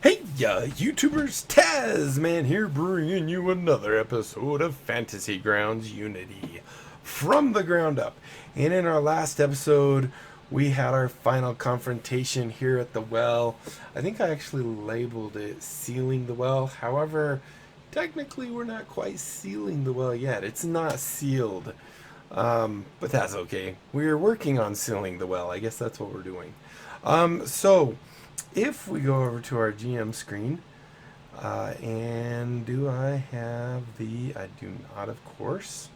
Hey, YouTubers, Tazman here, bringing you another episode of Fantasy Grounds Unity from the ground up. And in our last episode, we had our final confrontation here at the well. I think I actually labeled it Sealing the Well. However, technically, we're not quite sealing the well yet. It's not sealed. But that's okay. We're working on sealing the well. I guess that's what we're doing. So if we go over to our GM screen, and do I have the, I do not, of course.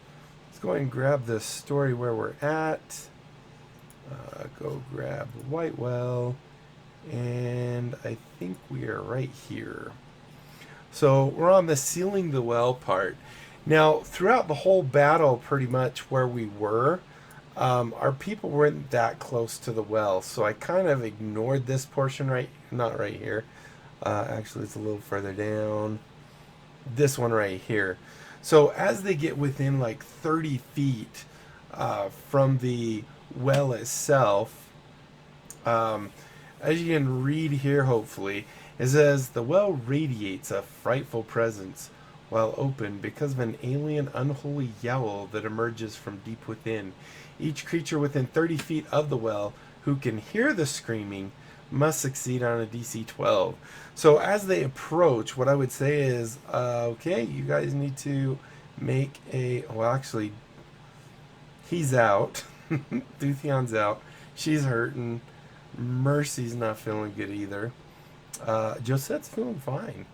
Let's go ahead and grab the story where we're at. Go grab White Well, and I think we are right here. So we're on the sealing the well part. Now, throughout the whole battle, pretty much where we were, our people weren't that close to the well, so I kind of ignored this portion not right here. Actually, it's a little further down. This one right here. So as they get within like 30 feet from the well itself, as you can read here, hopefully, it says the well radiates a frightful presence while open because of an alien unholy yowl that emerges from deep within. Each creature within 30 feet of the well who can hear the screaming must succeed on a DC 12. So as they approach, what I would say is, okay, you guys need to make a, well actually, he's out. Duthion's out. She's hurting. Mercy's not feeling good either. Josette's feeling fine.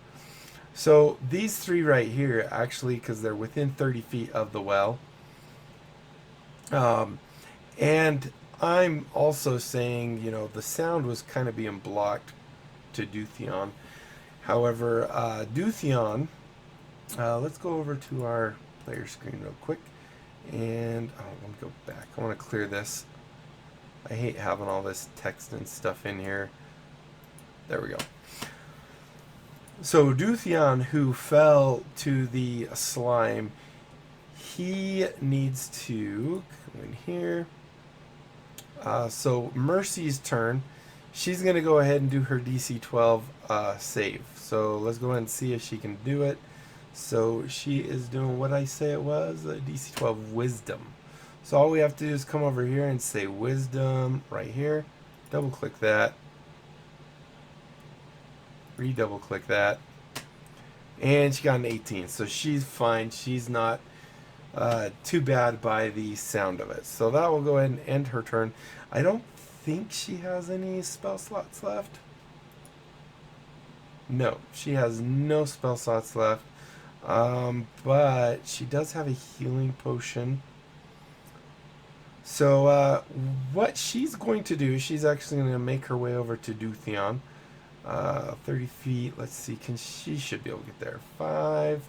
So these three right here, actually, because they're within 30 feet of the well. And I'm also saying, the sound was kind of being blocked to Duthion. However, Duthion, let's go over to our player screen real quick. And let me go back. I want to clear this. I hate having all this text and stuff in here. There we go. So Duthion, who fell to the slime, he needs to come in here. So Mercy's turn. She's going to go ahead and do her DC 12 save. So let's go ahead and see if she can do it. So she is doing what I say it was, a DC 12 Wisdom. So all we have to do is come over here and say Wisdom right here. Double click that. Redouble click that. And she got an 18. So she's fine. She's not too bad by the sound of it. So that will go ahead and end her turn. I don't think she has any spell slots left. No, she has no spell slots left. But she does have a healing potion. So what she's going to do, she's actually going to make her way over to Duthion. 30 feet. Let's see. She should be able to get there. 5,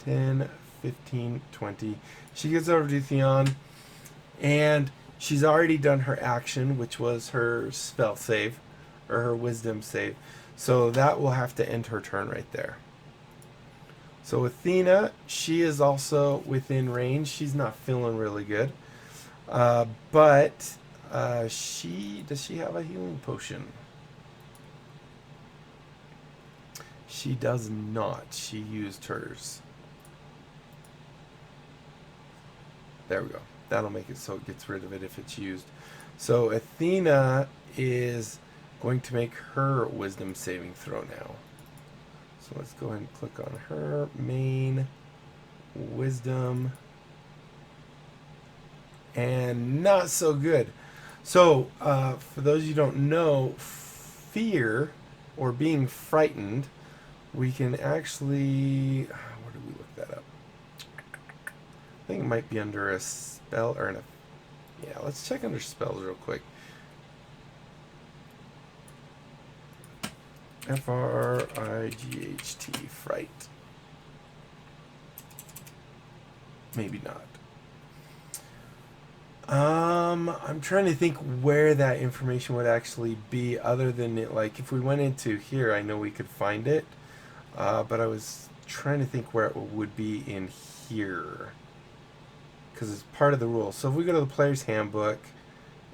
10, 15, 20. She gets over to Duthion. And she's already done her action, which was her spell save. Or her wisdom save. So that will have to end her turn right there. So Athena, she is also within range. She's not feeling really good. But does she have a healing potion? She does not. She used hers. There we go. That'll make it so it gets rid of it if it's used. So Athena is going to make her wisdom saving throw now. So let's go ahead and click on her main wisdom. And not so good. So for those you don't know, fear or being frightened, we can actually, where did we look that up? I think it might be under a spell or yeah, let's check under spells real quick. Fright, fright. Maybe not. I'm trying to think where that information would actually be, other than it, like if we went into here, I know we could find it, but I was trying to think where it would be in here, because it's part of the rules. So if we go to the player's handbook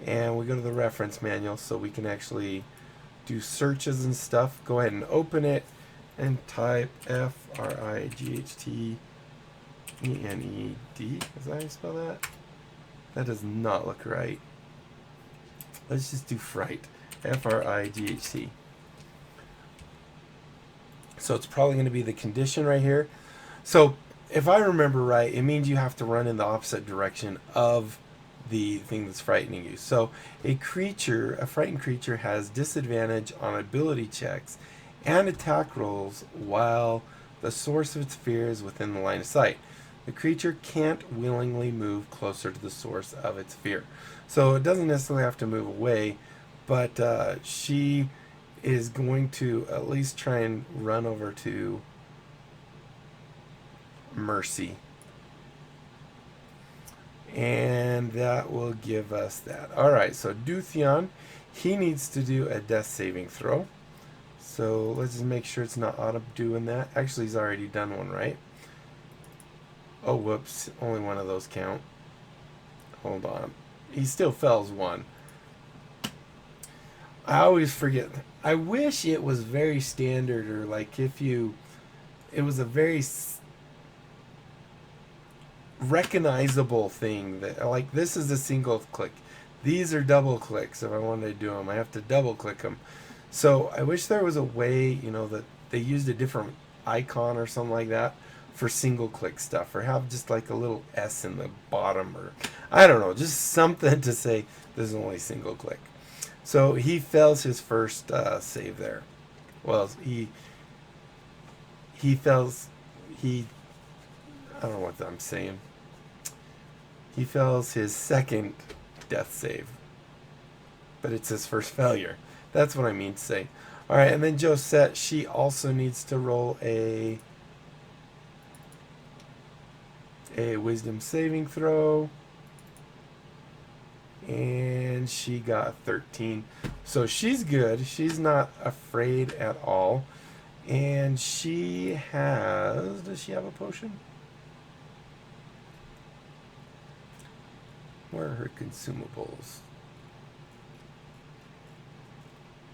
and we go to the reference manual, so we can actually do searches and stuff, go ahead and open it and type FRIGHTENED. Is that how you spell that? That does not look right. Let's just do fright. FRIGHT. So it's probably going to be the condition right here. So if I remember right, it means you have to run in the opposite direction of the thing that's frightening you. So a frightened creature has disadvantage on ability checks and attack rolls while the source of its fear is within the line of sight. The creature can't willingly move closer to the source of its fear. So it doesn't necessarily have to move away, but she is going to at least try and run over to Mercy. And that will give us that. Alright, so Dutheon, he needs to do a death saving throw. So let's just make sure it's not auto doing that. Actually, he's already done one, right? Oh, whoops. Only one of those count. Hold on. He still fails one. I always forget. I wish it was very standard, or like if you... It was a very recognizable thing that, like, this is a single click. These are double clicks. If I wanted to do them, I have to double click them. So I wish there was a way, you know, that they used a different icon or something like that for single click stuff, or have just like a little S in the bottom, or I don't know, just something to say this is only single click. So he fails his first save there. Well, he fails, I don't know what I'm saying. He fails his second death save, but it's his first failure. That's what I mean to say. Alright, and then Josette, she also needs to roll a wisdom saving throw. And she got 13. So she's good. She's not afraid at all. And she has... Does she have a potion? Where are her consumables?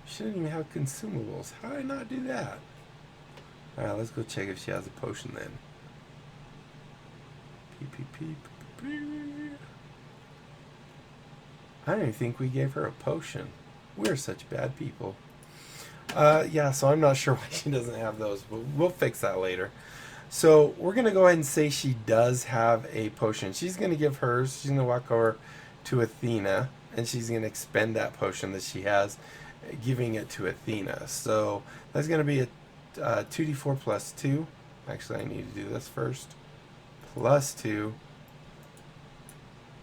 She didn't even have consumables. How did I not do that? Alright, let's go check if she has a potion then. I don't even think we gave her a potion. We're such bad people. Yeah, so I'm not sure why she doesn't have those, but we'll fix that later. So we're going to go ahead and say she does have a potion. She's going to give hers. She's going to walk over to Athena, and she's going to expend that potion that she has, giving it to Athena. So that's going to be a 2d4 plus 2. Actually, I need to do this first. Plus 2.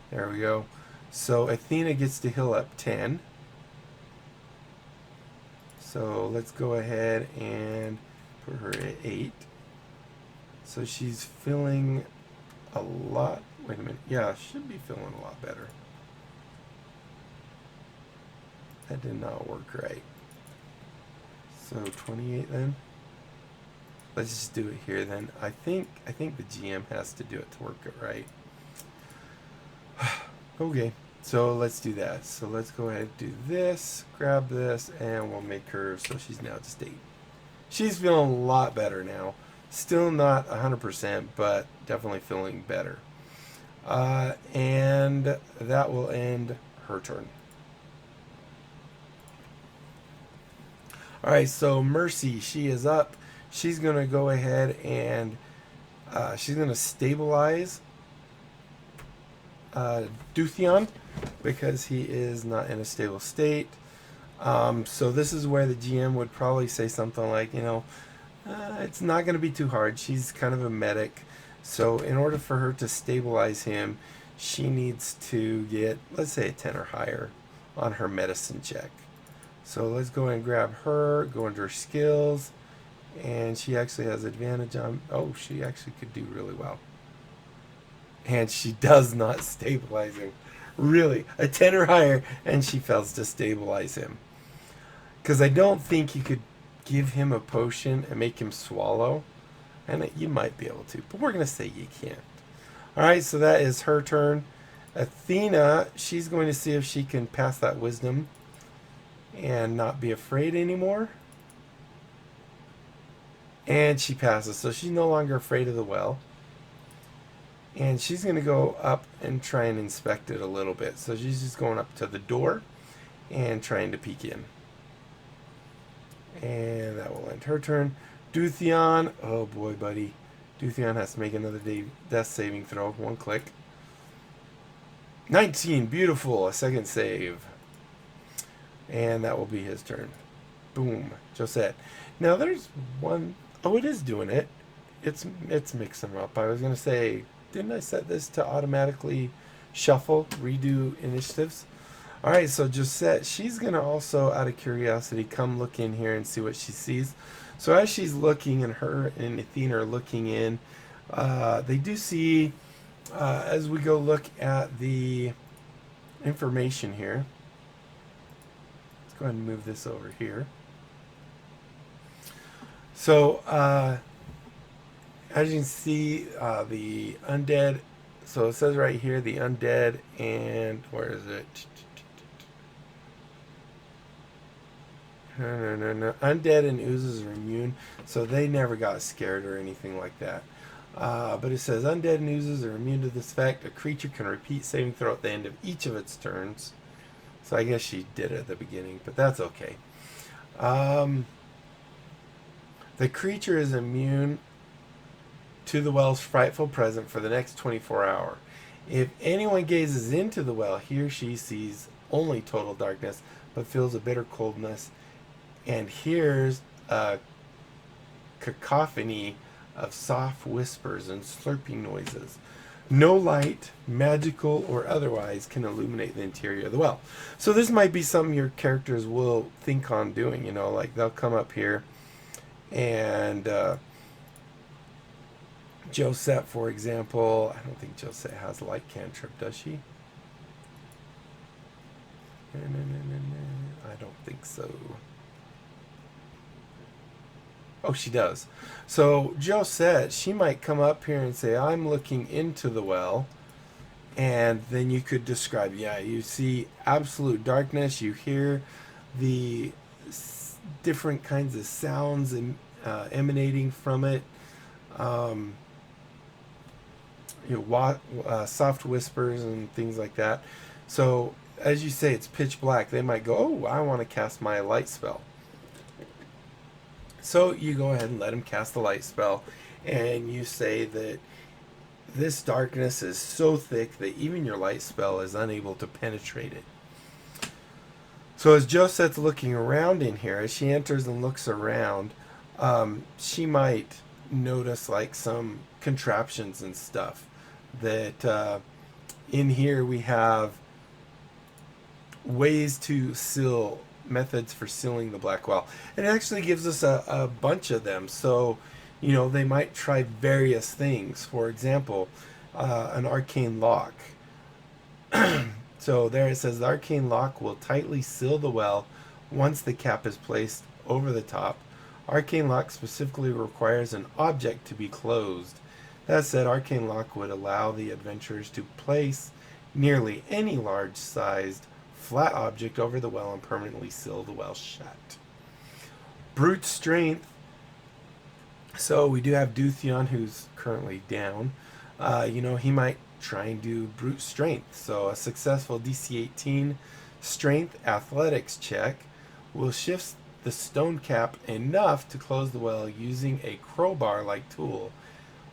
There we go. So Athena gets to heal up 10. So let's go ahead and put her at 8. So she's feeling a lot... Wait a minute. Yeah, should be feeling a lot better. That did not work right. So 28 then. Let's just do it here then. I think the GM has to do it to work it right. Okay, so let's do that. So let's go ahead and do this, grab this, and we'll make her so she's now just 8. She's feeling a lot better now. Still not 100%, but definitely feeling better. And that will end her turn. Alright, so Mercy, she is up. She's going to go ahead and she's going to stabilize Dutheon because he is not in a stable state. So this is where the GM would probably say something like, you know, it's not going to be too hard. She's kind of a medic. So in order for her to stabilize him, she needs to get, let's say, a 10 or higher on her medicine check. So let's go and grab her, go into her skills, and she actually has advantage on... Oh, she actually could do really well. And she does not stabilize him. Really, a 10 or higher, and she fails to stabilize him. Because I don't think you could give him a potion and make him swallow. And you might be able to, but we're going to say you can't. Alright, so that is her turn. Athena, she's going to see if she can pass that wisdom. and not be afraid anymore. And she passes, so she's no longer afraid of the well. And she's going to go up and try and inspect it a little bit. So she's just going up to the door and trying to peek in. And that will end her turn. Dutheon, oh boy, buddy. Dutheon has to make another death saving throw. One click. 19, beautiful. A second save. And that will be his turn. Boom. Josette. Now there's one. Oh, it is doing it. It's mixing them up. I was going to say, didn't I set this to automatically shuffle, redo initiatives? All right, so Josette, she's going to also, out of curiosity, come look in here and see what she sees. So as she's looking, and her and Athena are looking in, they do see, as we go look at the information here, let's go ahead and move this over here. So, as you can see, the undead, so it says right here, the undead, and where is it? No. Undead and oozes are immune, so they never got scared or anything like that. But it says undead and oozes are immune to this effect. A creature can repeat saving throw at the end of each of its turns. So I guess she did it at the beginning, but that's okay. The creature is immune to the well's frightful presence for the next 24 hours. If anyone gazes into the well, he or she sees only total darkness, but feels a bitter coldness and hears a cacophony of soft whispers and slurping noises. No light, magical or otherwise, can illuminate the interior of the well. So this might be something your characters will think on doing, you know, like they'll come up here and Josette, for example, I don't think Josette has a light cantrip, does she? I don't think so. Oh, she does. So Josette, she might come up here and say, I'm looking into the well. And then you could describe, yeah, you see absolute darkness. You hear the different kinds of sounds emanating from it. Soft whispers and things like that. So as you say, it's pitch black. They might go, oh, I want to cast my light spell. So you go ahead and let him cast the light spell, and you say that this darkness is so thick that even your light spell is unable to penetrate it. So as Josette's looking around in here, as she enters and looks around, she might notice like some contraptions and stuff that in here we have ways to seal, methods for sealing the black well. It actually gives us a bunch of them. So, you know, they might try various things. For example, an arcane lock. So there it says the arcane lock will tightly seal the well once the cap is placed over the top. Arcane lock specifically requires an object to be closed. That said, arcane lock would allow the adventurers to place nearly any large-sized flat object over the well and permanently seal the well shut. Brute strength. So we do have Dutheon, who's currently down. He might try and do brute strength. So a successful DC 18 strength athletics check will shift the stone cap enough to close the well using a crowbar-like tool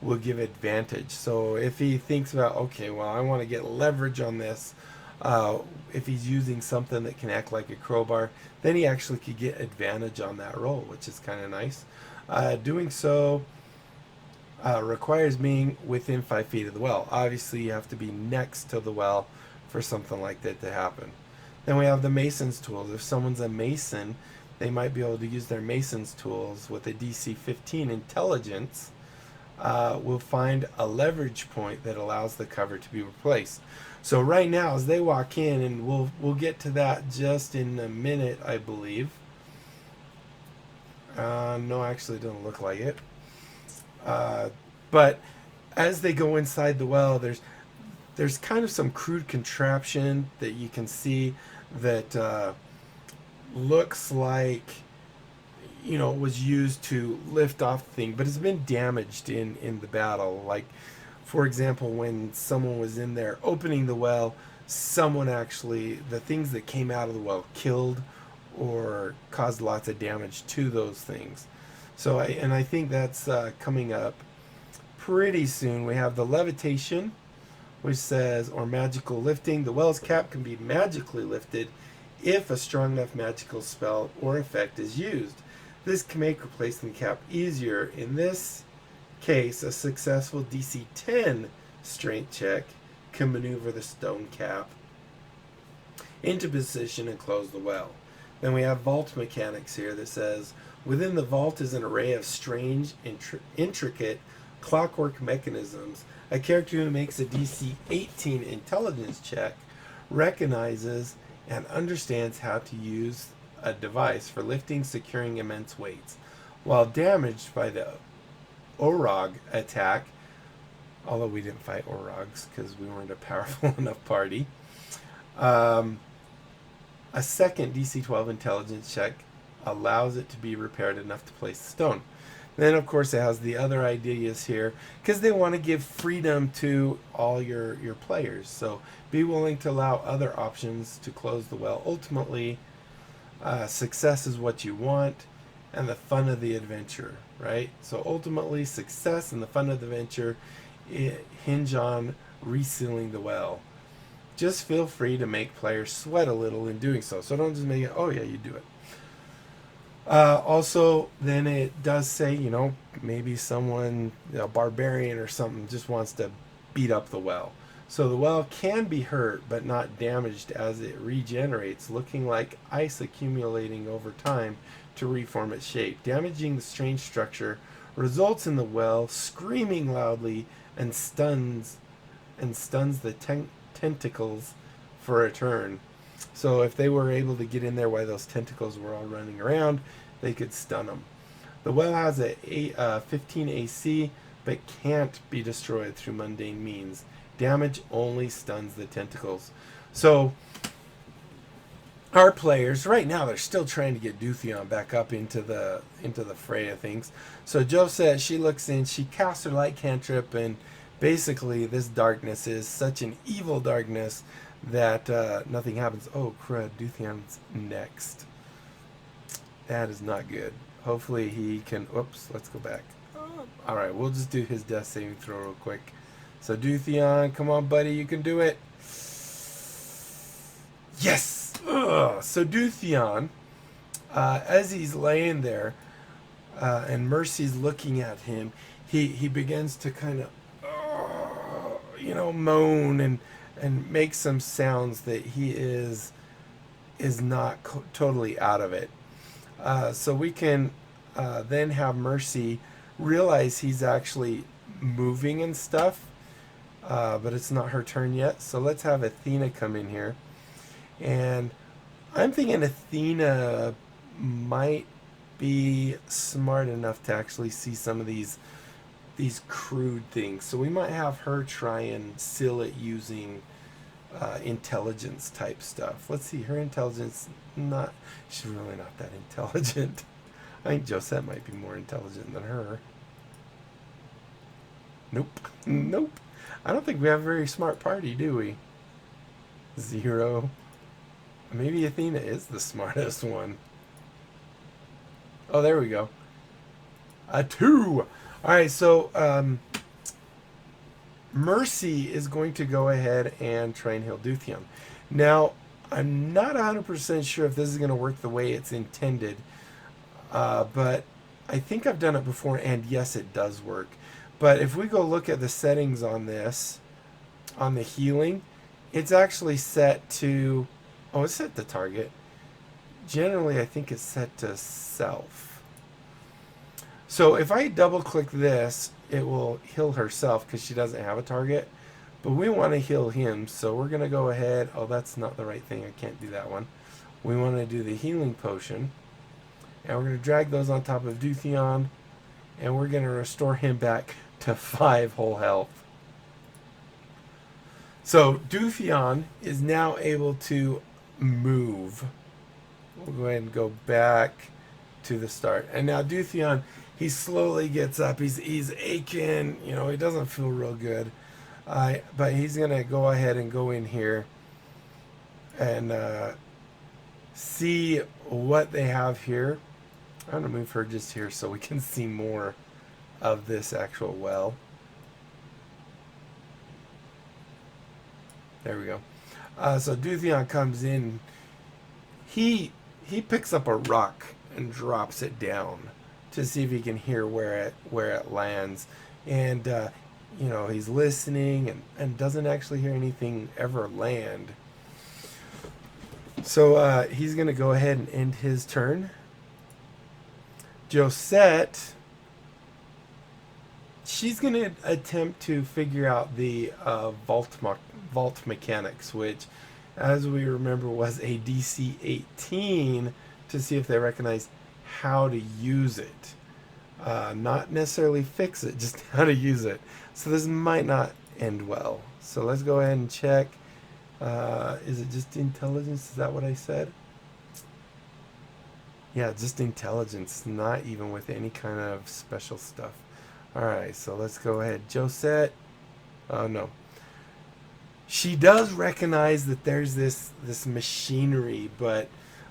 will give advantage. So if he thinks about, okay, well, I want to get leverage on this, if he's using something that can act like a crowbar, then he actually could get advantage on that roll, which is kind of nice. Doing so requires being within 5 feet of the well. Obviously, you have to be next to the well for something like that to happen. Then we have the mason's tools. If someone's a mason, they might be able to use their mason's tools with a DC 15 intelligence. Will find a leverage point that allows the cover to be replaced. So right now, as they walk in, and we'll get to that just in a minute, I believe. No, actually, it doesn't look like it. But as they go inside the well, there's kind of some crude contraption that you can see that looks like, it was used to lift off the thing, but it's been damaged in the battle. Like, for example, when someone was in there opening the well, someone actually, the things that came out of the well killed or caused lots of damage to those things. So I think that's coming up pretty soon. We have the Levitation, which says, or magical lifting. The well's cap can be magically lifted if a strong enough magical spell or effect is used. This can make replacing the cap easier. In this case, a successful DC 10 strength check can maneuver the stone cap into position and close the well. Then we have vault mechanics here that says, within the vault is an array of strange, intricate clockwork mechanisms. A character who makes a DC 18 intelligence check recognizes and understands how to use a device for lifting, securing immense weights. While damaged by the Orog attack, although we didn't fight Orogs because we weren't a powerful enough party, a second DC 12 intelligence check allows it to be repaired enough to place the stone. Then, of course, it has the other ideas here because they want to give freedom to all your players. So be willing to allow other options to close the well. Ultimately, success is what you want and the fun of the adventure, right? So ultimately, success and the fun of the adventure hinge on resealing the well. Just feel free to make players sweat a little in doing so. So don't just make it, oh yeah, you do it. Also, then it does say, maybe someone, a barbarian or something, just wants to beat up the well. So the well can be hurt, but not damaged as it regenerates, looking like ice accumulating over time to reform its shape. Damaging the strange structure results in the well screaming loudly and stuns the tentacles for a turn. So if they were able to get in there while those tentacles were all running around, they could stun them. The well has a 15 AC, but can't be destroyed through mundane means. Damage only stuns the tentacles. So our players right now, they're still trying to get Dutheon back up into the fray of things. So Josette, she looks in, she casts her light cantrip, and basically this darkness is such an evil darkness that nothing happens. Oh crud, Dutheon's next. That is not good. Hopefully he can, oops, let's go back. Alright, we'll just do his death saving throw real quick. So Dutheon, come on buddy, you can do it. Yes! Ugh. So Dutheon, as he's laying there, and Mercy's looking at him, he begins to kind of, moan and make some sounds that he is not totally out of it. So we can then have Mercy realize he's actually moving and stuff, but it's not her turn yet. So let's have Athena come in here. And I'm thinking Athena might be smart enough to actually see some of these crude things. So we might have her try and seal it using intelligence type stuff. Let's see, her intelligence, she's really not that intelligent. I think Josette might be more intelligent than her. Nope. I don't think we have a very smart party, do we? 0. Maybe Athena is the smartest one. Oh, there we go. A 2. Alright, so Mercy is going to go ahead and try and heal Dutheon. Now, I'm not 100% sure if this is going to work the way it's intended, but I think I've done it before, and yes, it does work. But if we go look at the settings on this, on the healing, it's actually set to, it's set to target. Generally, I think it's set to self. So if I double click this, it will heal herself because she doesn't have a target. But we want to heal him, so we're going to go ahead. Oh, that's not the right thing. I can't do that one. We want to do the healing potion. And we're going to drag those on top of Dutheon. And we're going to restore him back to 5 whole health. So Dutheon is now able to move. we'll go ahead and go back to the start. And now Dutheon, he slowly gets up. He's aching. You know, he doesn't feel real good. But he's going to go ahead and go in here and see what they have here. I'm going to move her just here so we can see more of this actual well. There we go. So Dutheon comes in. He picks up a rock and drops it down to see if he can hear where it lands. And you know, he's listening and doesn't actually hear anything ever land. So he's going to go ahead and end his turn. Josette, she's going to attempt to figure out the vault mechanics, which, as we remember, was a DC 18 to see if they recognize how to use it. Not necessarily fix it, just how to use it. So this might not end well. So let's go ahead and check. Is it just intelligence? Is that what I said? Yeah, just intelligence, not even with any kind of special stuff. Alright, so let's go ahead. Josette. Oh, no. She does recognize that there's this machinery, but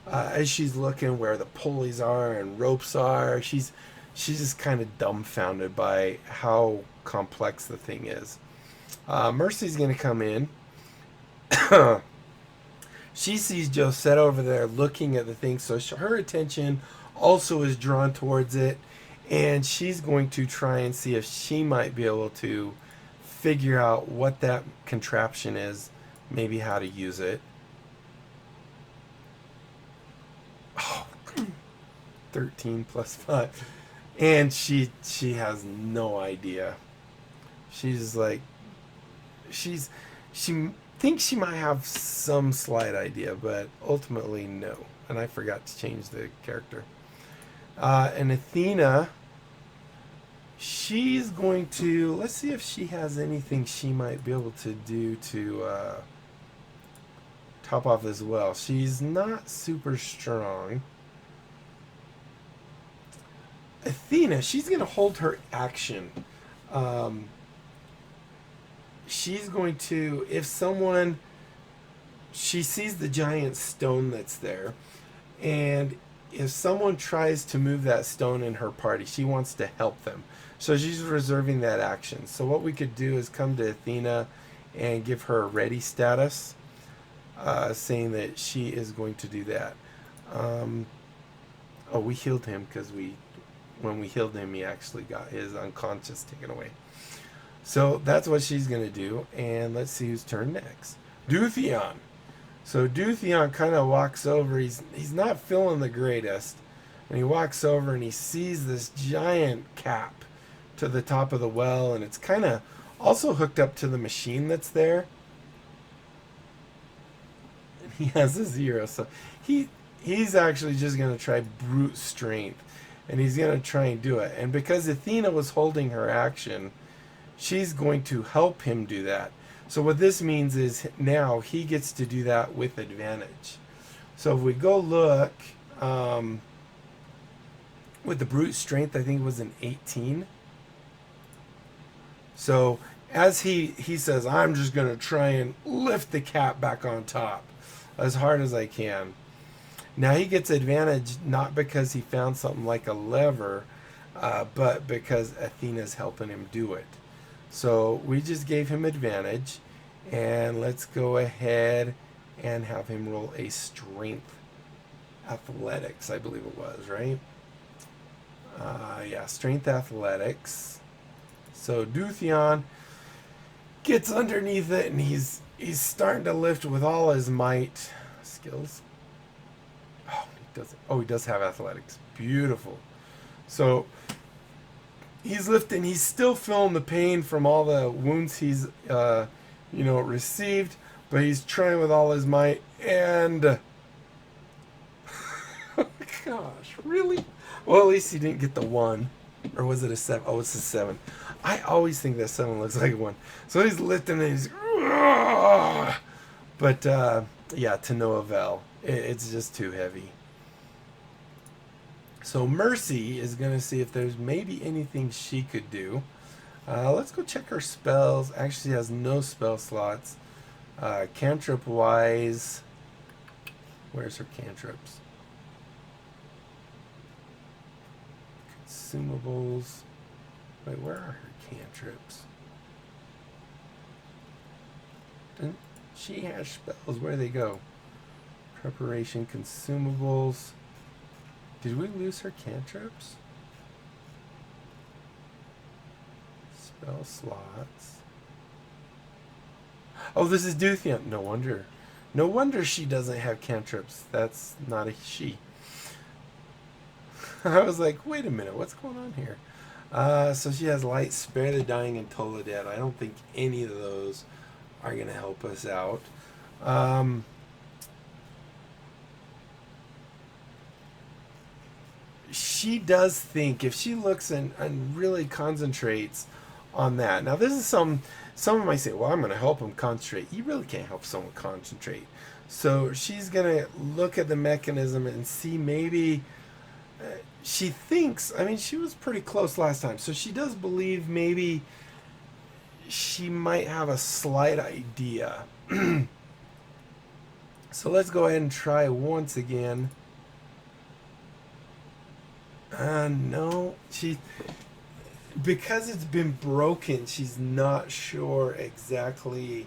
as she's looking where the pulleys are and ropes are, she's just kind of dumbfounded by how complex the thing is. Mercy's going to come in. She sees Josette over there looking at the thing, so her attention also is drawn towards it, and she's going to try and see if she might be able to figure out what that contraption is, maybe how to use it. Oh, 13 plus 5. And she has no idea. She's like, she thinks she might have some slight idea, but ultimately no. And I forgot to change the character. And Athena, she's going to, let's see if she has anything she might be able to do to top off as well. She's not super strong. Athena, she's going to hold her action. She's going to, if someone, she sees the giant stone that's there, and if someone tries to move that stone in her party, she wants to help them. So she's reserving that action. So what we could do is come to Athena and give her a ready status, saying that she is going to do that. Oh, we healed him because when we healed him, he actually got his unconscious taken away. So that's what she's going to do. And let's see who's turn next. Dutheon. So Dutheon kind of walks over. He's not feeling the greatest. And he walks over and he sees this giant cap to the top of the well. And it's kind of also hooked up to the machine that's there. And he has a 0. So he's actually just going to try brute strength. And he's going to try and do it. And because Athena was holding her action, she's going to help him do that. So what this means is now he gets to do that with advantage. So if we go look, with the brute strength, I think it was an 18. So as he says, I'm just going to try and lift the cap back on top as hard as I can. Now he gets advantage not because he found something like a lever, but because Athena's helping him do it. So we just gave him advantage, and let's go ahead and have him roll a strength athletics, I believe it was, right? Yeah, strength athletics. So Dutheon gets underneath it, and he's starting to lift with all his might. Skills. Oh, he does have athletics. Beautiful. So he's lifting. He's still feeling the pain from all the wounds he's, received. But he's trying with all his might. And oh gosh, really? Well, at least he didn't get the 1, or was it a 7? Oh, it's a 7. I always think that 7 looks like a 1. So he's lifting and he's, but yeah, to no avail. It's just too heavy. So Mercy is going to see if there's maybe anything she could do. Let's go check her spells. Actually, she has no spell slots. Cantrip wise, where's her cantrips? Consumables. Wait, where are her cantrips? She has spells. Where do they go? Preparation, consumables. Did we lose her cantrips? Spell slots. Oh, this is Duthien. No wonder. No wonder she doesn't have cantrips. That's not a she. I was like, wait a minute, what's going on here? So she has Light, Spare the Dying, and Toll the Dead. I don't think any of those are going to help us out. She does think, if she looks and really concentrates on that. Now, this is someone might say, well, I'm going to help him concentrate. You really can't help someone concentrate. So she's going to look at the mechanism and see maybe she thinks, I mean, she was pretty close last time. So she does believe maybe she might have a slight idea. So let's go ahead and try once again. No, because it's been broken, she's not sure exactly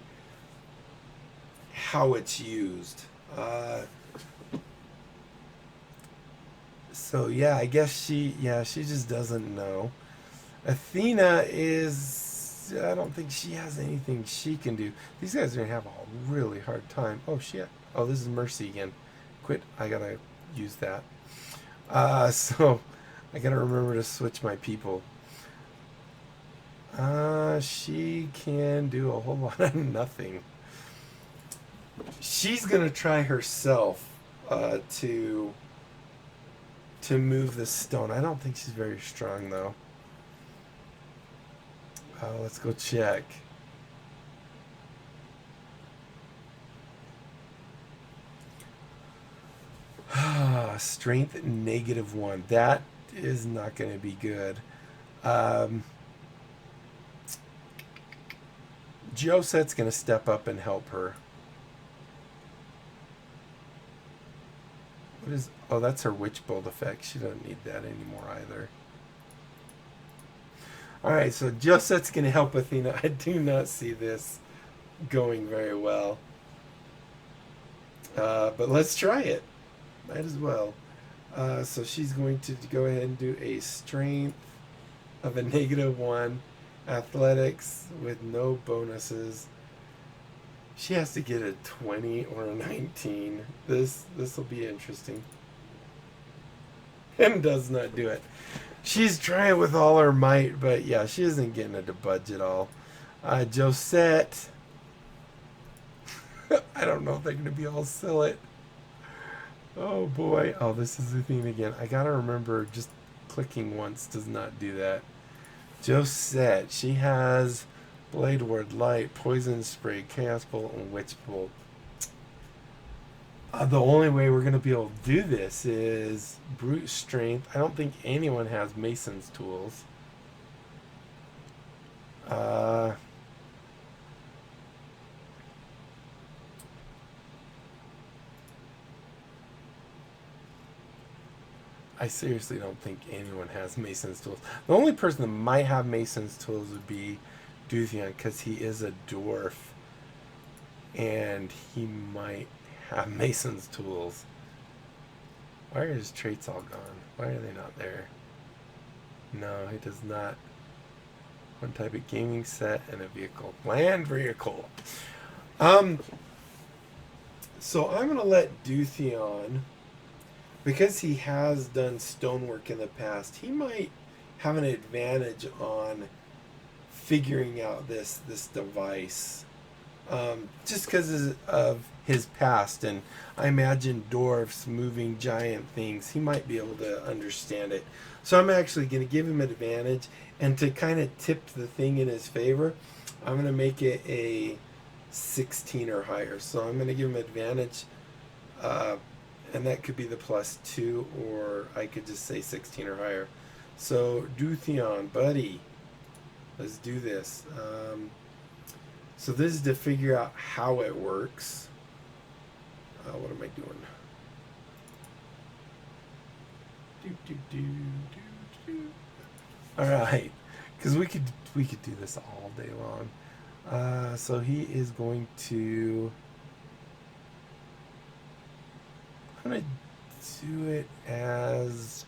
how it's used. So yeah, I guess she just doesn't know. Athena is, I don't think she has anything she can do. These guys are gonna have a really hard time. Oh shit. Oh, this is Mercy again. Quit. I gotta use that. So I gotta remember to switch my people. She can do a whole lot of nothing. She's gonna try herself to move the stone. I don't think she's very strong though. Let's go check. Strength -1. That is not going to be good. Joset's going to step up and help her. What is? Oh, that's her Witch Bolt effect. She doesn't need that anymore either. Alright, so Joset's going to help Athena. I do not see this going very well. But let's try it. Might as well. So she's going to go ahead and do a strength of a -1, athletics with no bonuses. She has to get a 20 or a 19. This will be interesting. And does not do it. She's trying with all her might, but yeah, she isn't getting it to budge at all. Josette. I don't know if they're going to be able to sell it. Oh boy. Oh, this is the theme again. I gotta remember, just clicking once does not do that. Josette. She has Blade Ward, Light, Poison Spray, Chaos Bolt, and Witch Bolt. The only way we're going to be able to do this is Brute Strength. I don't think anyone has Mason's tools. I seriously don't think anyone has Mason's tools. The only person that might have Mason's tools would be Duthien, because he is a dwarf. And he might have Mason's tools. Why are his traits all gone? Why are they not there? No, he does not. One type of gaming set and a vehicle. Land vehicle. So I'm going to let Duthien, because he has done stonework in the past, he might have an advantage on figuring out this device. Just because of his past, and I imagine dwarfs moving giant things, he might be able to understand it. So I'm actually going to give him an advantage, and to kind of tip the thing in his favor, I'm going to make it a 16 or higher. So I'm going to give him advantage, And that could be the +2, or I could just say 16 or higher. So Dutheon, buddy, let's do this. So this is to figure out how it works. What am I doing? All right, because we could do this all day long. So he is going to. I'm gonna do it as.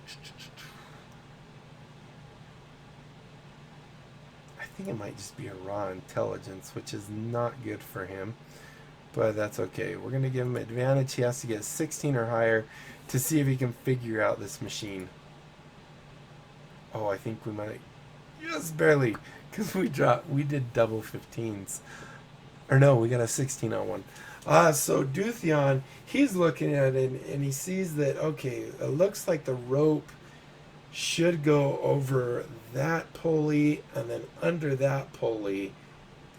I think it might just be a raw intelligence, which is not good for him. But that's okay. We're going to give him advantage. He has to get 16 or higher to see if he can figure out this machine. Oh, I think we might. Yes, barely. Because we did double 15s. Or no, we got a 16 on one. So Dutheon, he's looking at it and he sees that, okay, it looks like the rope should go over that pulley and then under that pulley.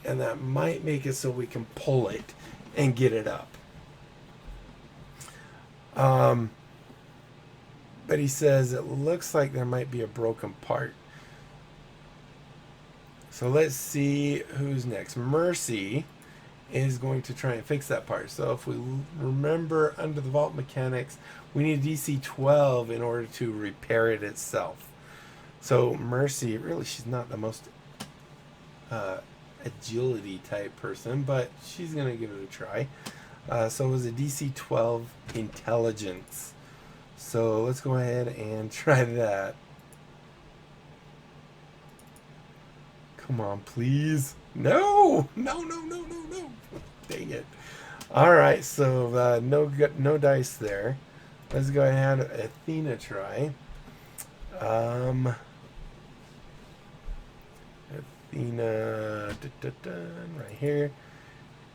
And that might make it so we can pull it and get it up. But he says it looks like there might be a broken part. So let's see who's next. Mercy is going to try and fix that part. So if we remember under the vault mechanics, we need DC 12 in order to repair it itself. So Mercy, really, she's not the most agility type person, but she's gonna give it a try. So it was a DC 12 intelligence. So let's go ahead and try that. Come on, please. No. Dang it. All right, so no dice there. Let's go ahead and have Athena try. Athena, right here.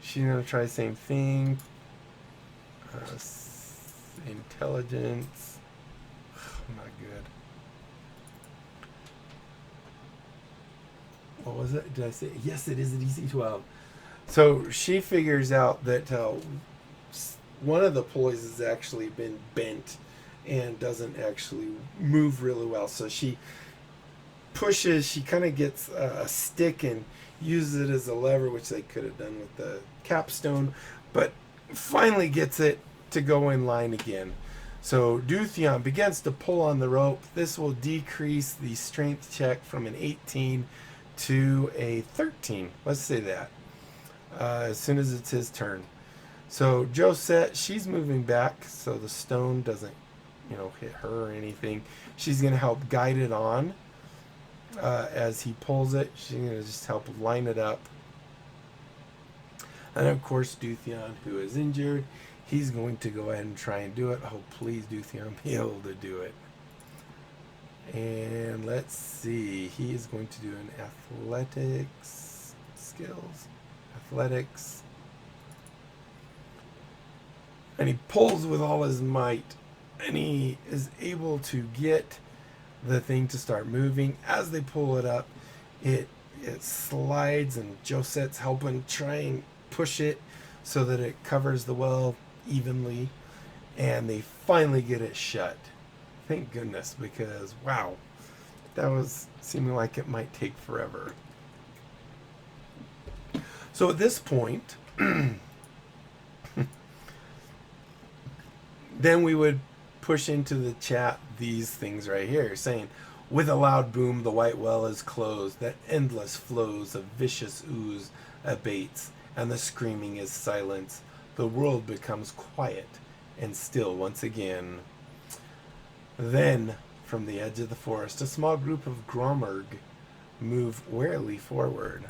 She's gonna try the same thing. Intelligence. Not good. What was it? Did I say? Yes, it is a DC 12. So she figures out that one of the pulleys has actually been bent and doesn't actually move really well. So she pushes, she kind of gets a stick and uses it as a lever, which they could have done with the capstone, but finally gets it to go in line again. So Dutheon begins to pull on the rope. This will decrease the strength check from an 18 to a 13. Let's say that. As soon as it's his turn. So Josette, she's moving back so the stone doesn't, hit her or anything. She's going to help guide it on as he pulls it. She's going to just help line it up. And of course, Dutheon, who is injured, he's going to go ahead and try and do it. Oh, please, Dutheon, be able to do it. And let's see. He is going to do an athletics skills. Athletics. And he pulls with all his might. And he is able to get the thing to start moving. As they pull it up, it slides, and Josette's helping try and push it so that it covers the well evenly. And they finally get it shut. Thank goodness, because wow, that was seeming like it might take forever. So at this point, then we would push into the chat these things right here, saying, with a loud boom, the white well is closed, that endless flows of vicious ooze abates, and the screaming is silenced. The world becomes quiet and still once again. Then, from the edge of the forest, a small group of Grommerg move warily forward.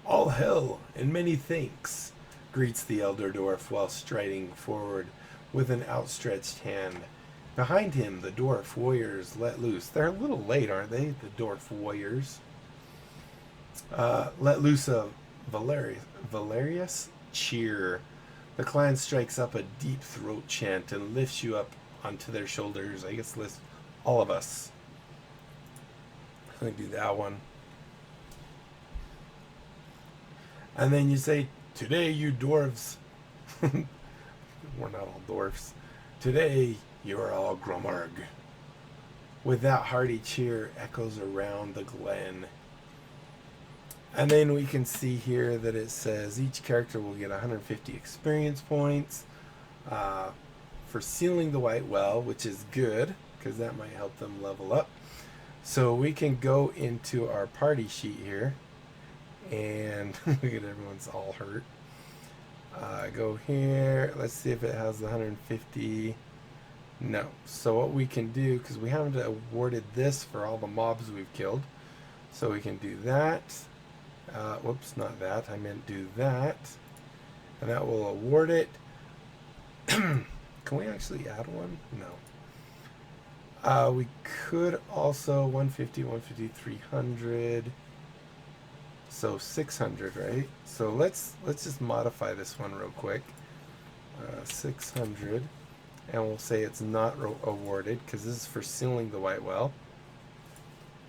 All hail and many thanks, greets the elder dwarf while striding forward with an outstretched hand. Behind him, the dwarf warriors let loose. They're a little late, aren't they, the dwarf warriors? Let loose a Valerius cheer. The clan strikes up a deep throat chant and lifts you up onto their shoulders. I guess lifts all of us. I'm going to do that one. And then you say, today you dwarves we're not all dwarfs. Today, you are all Grommarg. With that hearty cheer echoes around the glen. And then we can see here that it says each character will get 150 experience points for sealing the White Well, which is good because that might help them level up. So we can go into our party sheet here and look at everyone's all hurt. Go here. Let's see if it has the 150. No. So what we can do, because we haven't awarded this for all the mobs we've killed, so we can do that. Whoops, not that. I meant do that. And that will award it. Can we actually add one? No. We could also 150, 150, 300. So 600, right? So let's just modify this one real quick. 600. And we'll say it's not awarded because this is for sealing the White Well.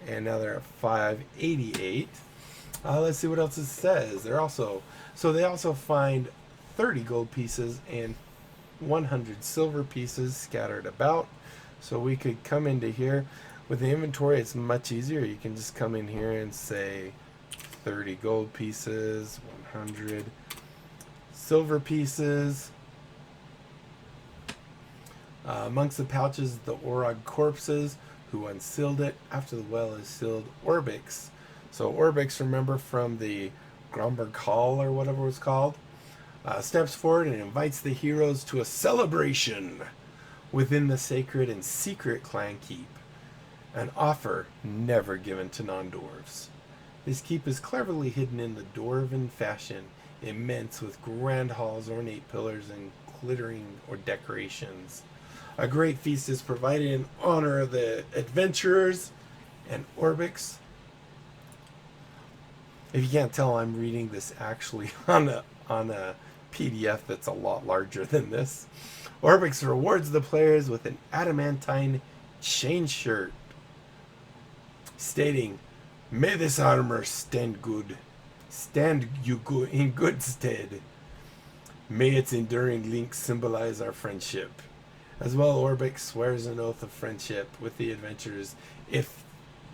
And now they're at 588. Let's see what else it says. They also find 30 gold pieces and 100 silver pieces scattered about. So we could come into here with the inventory. It's much easier. You can just come in here and say 30 gold pieces, 100 silver pieces. Amongst the pouches, the Orog corpses who unsealed it after the well is sealed. Orbix. So Orbix, remember from the Gromberg Hall or whatever it was called, steps forward and invites the heroes to a celebration within the sacred and secret clan keep, an offer never given to non-dwarves. This keep is cleverly hidden in the dwarven fashion, immense with grand halls, ornate pillars, and glittering or decorations. A great feast is provided in honor of the adventurers and Orbix. If you can't tell, I'm reading this actually on a PDF that's a lot larger than this. Orbix rewards the players with an adamantine chain shirt, stating, "May this armor stand you in good stead. May its enduring links symbolize our friendship." As well, Orbix swears an oath of friendship with the adventurers if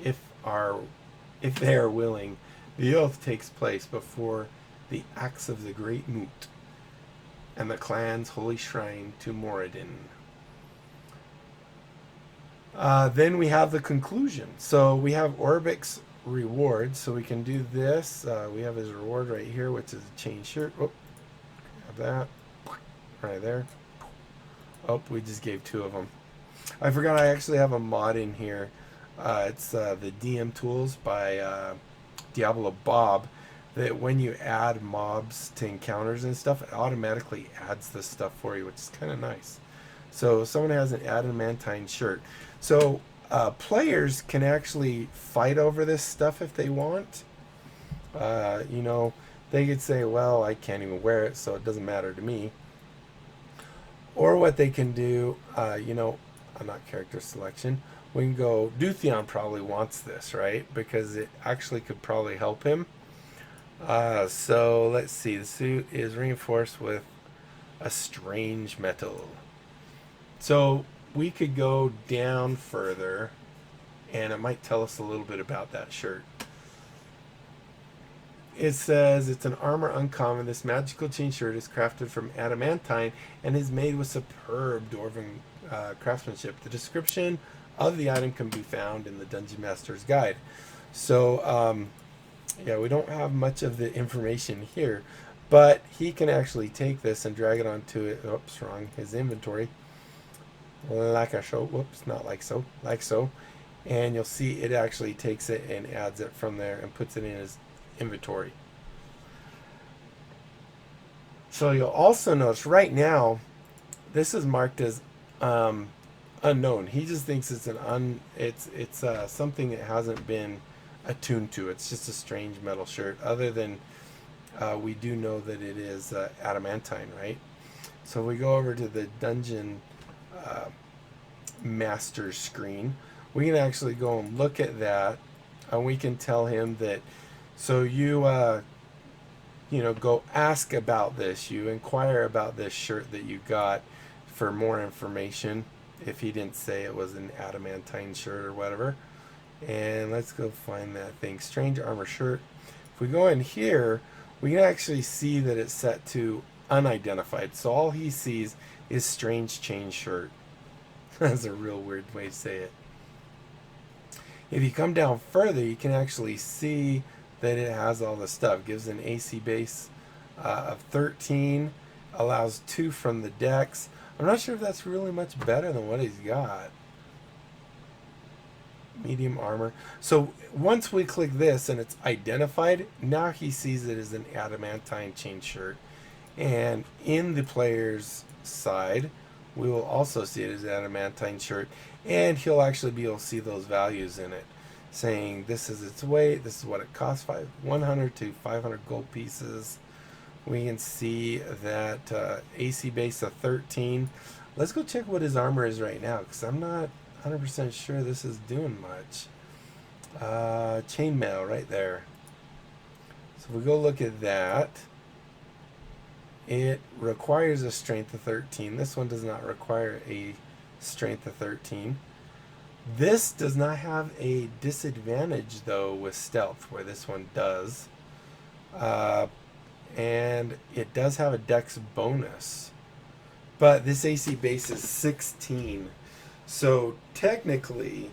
they are willing. The oath takes place before the axe of the Great Moot and the clan's holy shrine to Moradin. Then we have the conclusion. So we have Orbix reward. So we can do this. We have his reward right here, which is a chain shirt. Oh, have that right there. Oh, we just gave 2 of them. I forgot I actually have a mod in here. It's the DM tools by Diablo Bob, that when you add mobs to encounters and stuff, it automatically adds this stuff for you, which is kind of nice. So someone has an adamantine shirt. So players can actually fight over this stuff if they want. You know, they could say, well, I can't even wear it, so it doesn't matter to me. Or what they can do, you know, I'm not character selection. We can go, Dutheon probably wants this, right? Because it actually could probably help him. So let's see. The suit is reinforced with a strange metal. So we could go down further, and it might tell us a little bit about that shirt. It says it's an armor uncommon. This magical chain shirt is crafted from adamantine and is made with superb dwarven craftsmanship. The description of the item can be found in the Dungeon Master's Guide. So, yeah, we don't have much of the information here, but he can actually take this and drag it onto it. Oops, wrong. His inventory. Like I show. Whoops, not like so. Like so. And you'll see it actually takes it and adds it from there and puts it in his inventory. So you'll also notice right now this is marked as unknown. He just thinks it's it's something that hasn't been attuned to. It's just a strange metal shirt. Other than we do know that it is adamantine, right? So we go over to the Dungeon Master screen. We can actually go and look at that, and we can tell him that. So you go ask about this. You inquire about this shirt that you got for more information, if he didn't say it was an adamantine shirt or whatever. And let's go find that thing. Strange armor shirt. If we go in here, we can actually see that it's set to unidentified. So all he sees is strange chain shirt. That's a real weird way to say it. If you come down further, you can actually see that it has all the stuff. Gives an AC base of 13. Allows 2 from the decks. I'm not sure if that's really much better than what he's got. Medium armor. So once we click this and it's identified, now he sees it as an adamantine chain shirt. And in the player's side, we will also see it as an adamantine shirt. And he'll actually be able to see those values in it, saying this is its weight, this is what it costs, 100 to 500 gold pieces. We can see that AC base of 13. Let's go check what his armor is right now, because I'm not 100% sure this is doing much. Chainmail right there. So if we go look at that, it requires a strength of 13. This one does not require a strength of 13. This does not have a disadvantage though with stealth, where this one does. And it does have a dex bonus. But this AC base is 16. So technically,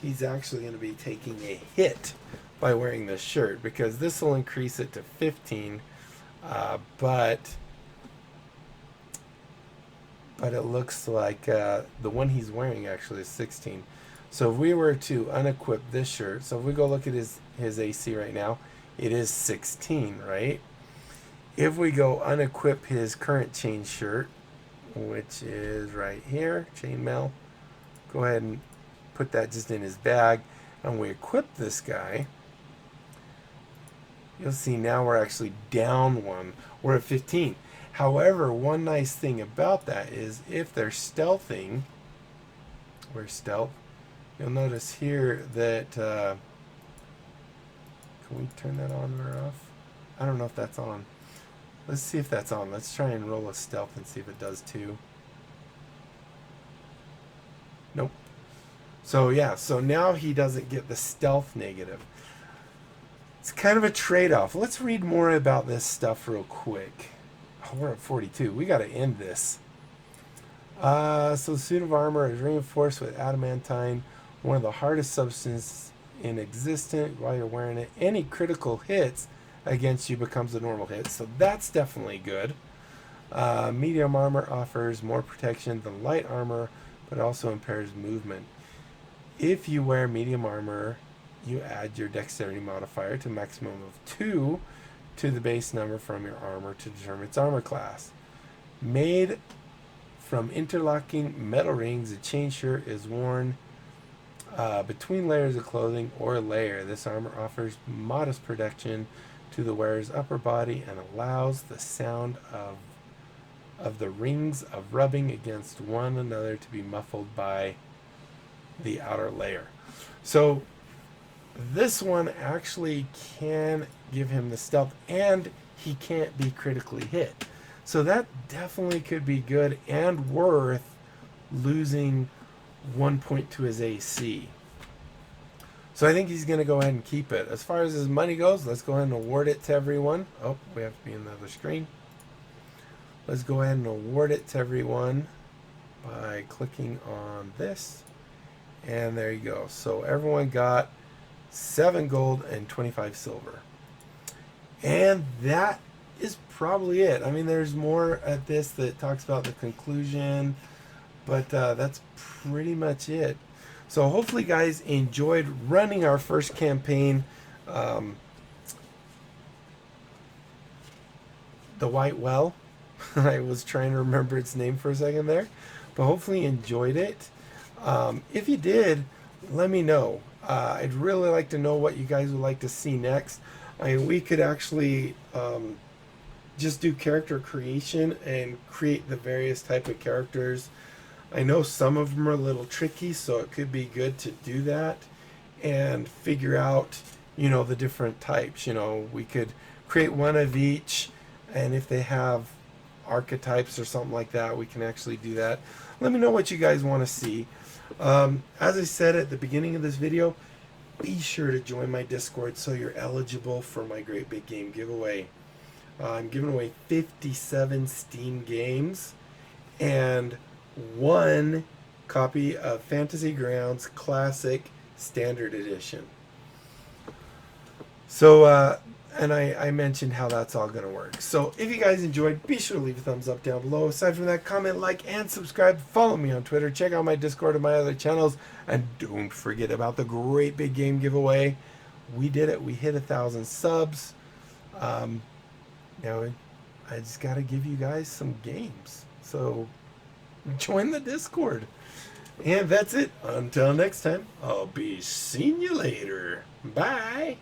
he's actually going to be taking a hit by wearing this shirt, because this will increase it to 15. But it looks like the one he's wearing actually is 16. So if we were to unequip this shirt, so if we go look at his AC right now, it is 16, right? If we go unequip his current chain shirt, which is right here, chainmail, go ahead and put that just in his bag, and we equip this guy, you'll see now we're actually down 1. We're at 15. However, one nice thing about that is if they're stealthing, we're stealth, you'll notice here that, can we turn that on or off? I don't know if that's on. Let's see if that's on. Let's try and roll a stealth and see if it does too. Nope. So yeah, so now he doesn't get the stealth negative. It's kind of a trade-off. Let's read more about this stuff real quick. Oh, we're at 42. We got to end this. So the suit of armor is reinforced with adamantine, one of the hardest substances in existence. While you're wearing it, any critical hits against you becomes a normal hit. So that's definitely good. Medium armor offers more protection than light armor, but also impairs movement. If you wear medium armor, you add your dexterity modifier to a maximum of 2 to the base number from your armor to determine its armor class. Made from interlocking metal rings, a chain shirt is worn between layers of clothing or layer. This armor offers modest protection to the wearer's upper body and allows the sound of the rings of rubbing against one another to be muffled by the outer layer. So this one actually can give him the stealth, and he can't be critically hit. So that definitely could be good and worth losing 1 point to his AC. So I think he's going to go ahead and keep it. As far as his money goes, let's go ahead and award it to everyone. Oh, we have to be in the other screen. Let's go ahead and award it to everyone by clicking on this. And there you go. So everyone got 7 gold and 25 silver. And that is probably it. I mean, there's more at this that talks about the conclusion, but that's pretty much it. So hopefully guys enjoyed running our first campaign, the White Well. I was trying to remember its name for a second there, but hopefully you enjoyed it. If you did, let me know. I'd really like to know what you guys would like to see next. I mean, we could actually just do character creation and create the various type of characters. I know some of them are a little tricky, so it could be good to do that and figure out, you know, the different types. You know, we could create one of each, and if they have archetypes or something like that, we can actually do that. Let me know what you guys want to see. As I said at the beginning of this video, be sure to join my Discord so you're eligible for my Great Big Game giveaway. I'm giving away 57 Steam games and 1 copy of Fantasy Grounds Classic Standard Edition. So, and I mentioned how that's all going to work. So if you guys enjoyed, be sure to leave a thumbs up down below. Aside from that, comment, like, and subscribe. Follow me on Twitter. Check out my Discord and my other channels. And don't forget about the Great Big Game giveaway. We did it. We hit 1,000 subs. Now, I just got to give you guys some games. So join the Discord. And that's it. Until next time, I'll be seeing you later. Bye.